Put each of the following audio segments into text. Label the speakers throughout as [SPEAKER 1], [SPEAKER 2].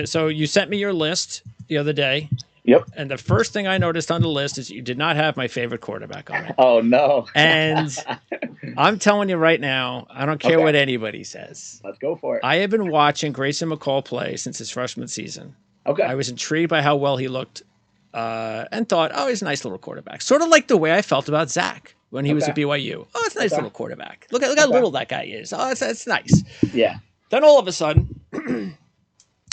[SPEAKER 1] So you sent me your list the other day.
[SPEAKER 2] Yep.
[SPEAKER 1] And the first thing I noticed on the list is you did not have my favorite quarterback on it.
[SPEAKER 2] Oh, no.
[SPEAKER 1] And I'm telling you right now, I don't care what anybody says.
[SPEAKER 2] Let's go for it.
[SPEAKER 1] I have been watching Grayson McCall play since his freshman season.
[SPEAKER 2] Okay.
[SPEAKER 1] I was intrigued by how well he looked and thought, oh, he's a nice little quarterback. Sort of like the way I felt about Zach when he was at BYU. Oh, it's a nice little quarterback. Look how little that guy is. Oh, it's nice.
[SPEAKER 2] Yeah.
[SPEAKER 1] Then all of a sudden,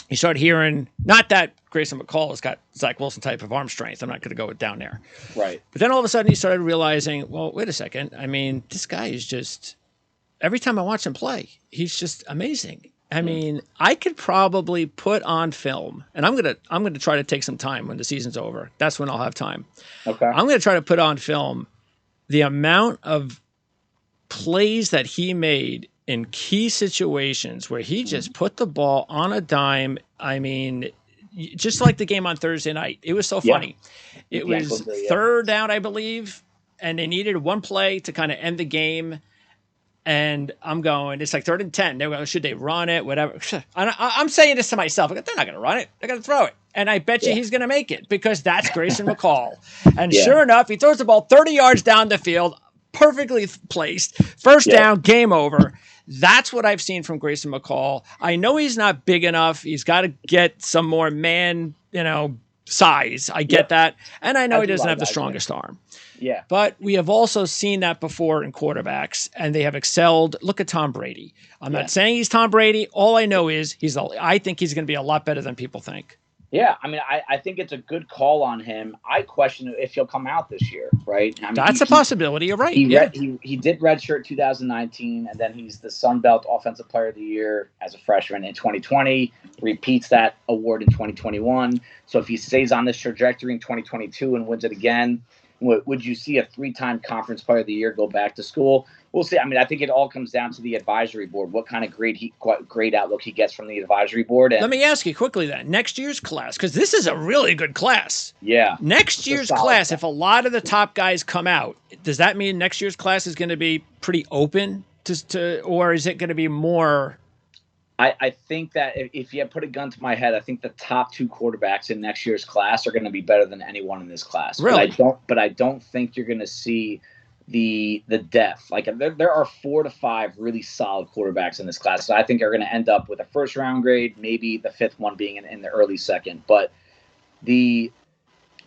[SPEAKER 1] you start hearing, not that Grayson McCall has got Zach Wilson type of arm strength. I'm not going to go down there.
[SPEAKER 2] Right.
[SPEAKER 1] But then all of a sudden you started realizing, well, wait a second. I mean, this guy is just, every time I watch him play, he's just amazing. I mean, I could probably put on film, and I'm gonna try to take some time when the season's over. That's when I'll have time.
[SPEAKER 2] Okay.
[SPEAKER 1] I'm gonna try to put on film the amount of plays that he made in key situations where he just put the ball on a dime. I mean, just like the game on Thursday night. It was so funny. It was third down, I believe, and they needed one play to kind of end the game. And I'm going, it's like 3rd and 10. They're going, should they run it? Whatever. I'm saying this to myself. They're not going to run it. They're going to throw it. And I bet you he's going to make it because that's Grayson McCall. And sure enough, he throws the ball 30 yards down the field, perfectly placed. First down, game over. That's what I've seen from Grayson McCall. I know he's not big enough. He's got to get some more man, size. I get that. And I know he doesn't have the strongest arm.
[SPEAKER 2] Yeah.
[SPEAKER 1] But we have also seen that before in quarterbacks, and they have excelled. Look at Tom Brady. I'm not saying he's Tom Brady. All I know is I think he's going to be a lot better than people think.
[SPEAKER 2] Yeah, I mean, I think it's a good call on him. I question if he'll come out this year, right? I mean,
[SPEAKER 1] that's a possibility. You're right.
[SPEAKER 2] He did redshirt 2019, and then he's the Sun Belt Offensive Player of the Year as a freshman in 2020, repeats that award in 2021. So if he stays on this trajectory in 2022 and wins it again, would you see a 3-time Conference Player of the Year go back to school? We'll see. I mean, I think it all comes down to the advisory board, what kind of grade outlook he gets from the advisory board. And
[SPEAKER 1] let me ask you quickly then, next year's class, because this is a really good class.
[SPEAKER 2] Yeah.
[SPEAKER 1] Next year's class, if a lot of the top guys come out, does that mean next year's class is going to be pretty open or is it going to be more?
[SPEAKER 2] I think that if you had put a gun to my head, I think the top 2 quarterbacks in next year's class are going to be better than anyone in this class.
[SPEAKER 1] Really?
[SPEAKER 2] But I don't think you're going to see the depth. Like there are 4 to 5 really solid quarterbacks in this class. So I think are going to end up with a 1st round grade, maybe the 5th one being in the early 2nd. But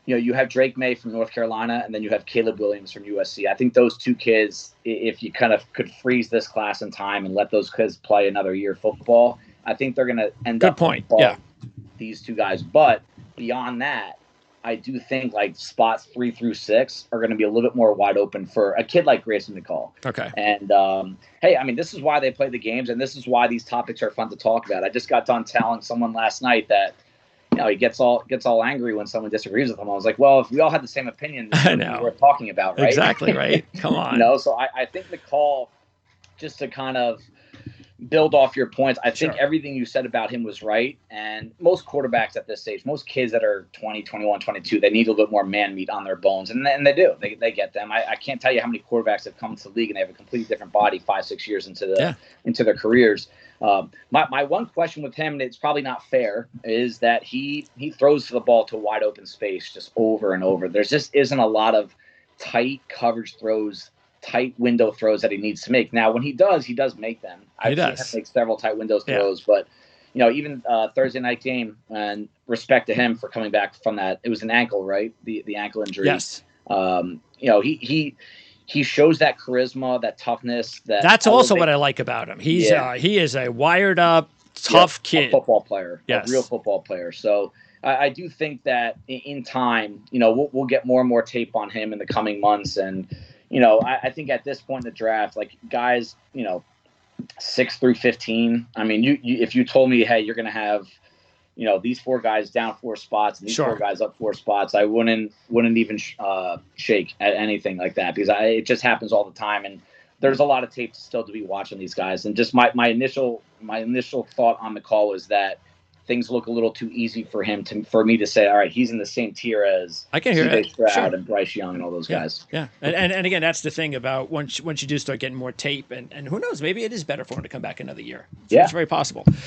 [SPEAKER 2] you have Drake May from North Carolina, and then you have Caleb Williams from USC. I think those 2 kids, if you kind of could freeze this class in time and let those kids play another year of football, I think they're going to end up with these 2 guys. But beyond that, I do think like spots 3 through 6 are going to be a little bit more wide open for a kid like Grayson McCall.
[SPEAKER 1] Okay.
[SPEAKER 2] And hey, I mean, this is why they play the games, and this is why these topics are fun to talk about. I just got done telling someone last night that he gets all angry when someone disagrees with him. I was like, well, if we all had the same opinion, this is what we're talking about, right?
[SPEAKER 1] Exactly right. Come on.
[SPEAKER 2] So I think the call, just to kind of build off your points, I think everything you said about him was right. And most quarterbacks at this stage, most kids that are 20, 21, 22, they need a little bit more man meat on their bones. And they do. They get them. I can't tell you how many quarterbacks have come to the league and they have a completely different body 5-6 years into their careers. My one question with him, and it's probably not fair, is that he throws the ball to wide open space just over and over. There just isn't a lot of tight coverage throws, tight window throws that he needs to make. Now, when he does make them. I've seen him make several tight window throws, but even Thursday night game, and respect to him for coming back from that. It was an ankle, right? The ankle injury.
[SPEAKER 1] Yes.
[SPEAKER 2] He shows that charisma, that toughness.
[SPEAKER 1] That's also what I like about him. He is a wired up, tough kid,
[SPEAKER 2] a football player, a real football player. So I do think that in time, we'll get more and more tape on him in the coming months. And I think at this point in the draft, like guys, 6 through 15. I mean, you if you told me, hey, you're going to have these 4 guys down 4 spots and these 4 guys up 4 spots, I wouldn't even shake at anything like that, because it just happens all the time. And there's a lot of tape still to be watching these guys. And just my initial thought on the call was that things look a little too easy for him for me to say, all right, he's in the same tier as
[SPEAKER 1] I can hear
[SPEAKER 2] CJ Stroud and Bryce Young and all those guys.
[SPEAKER 1] Yeah. And again, that's the thing about once you do start getting more tape, and who knows, maybe it is better for him to come back another year. It's very possible.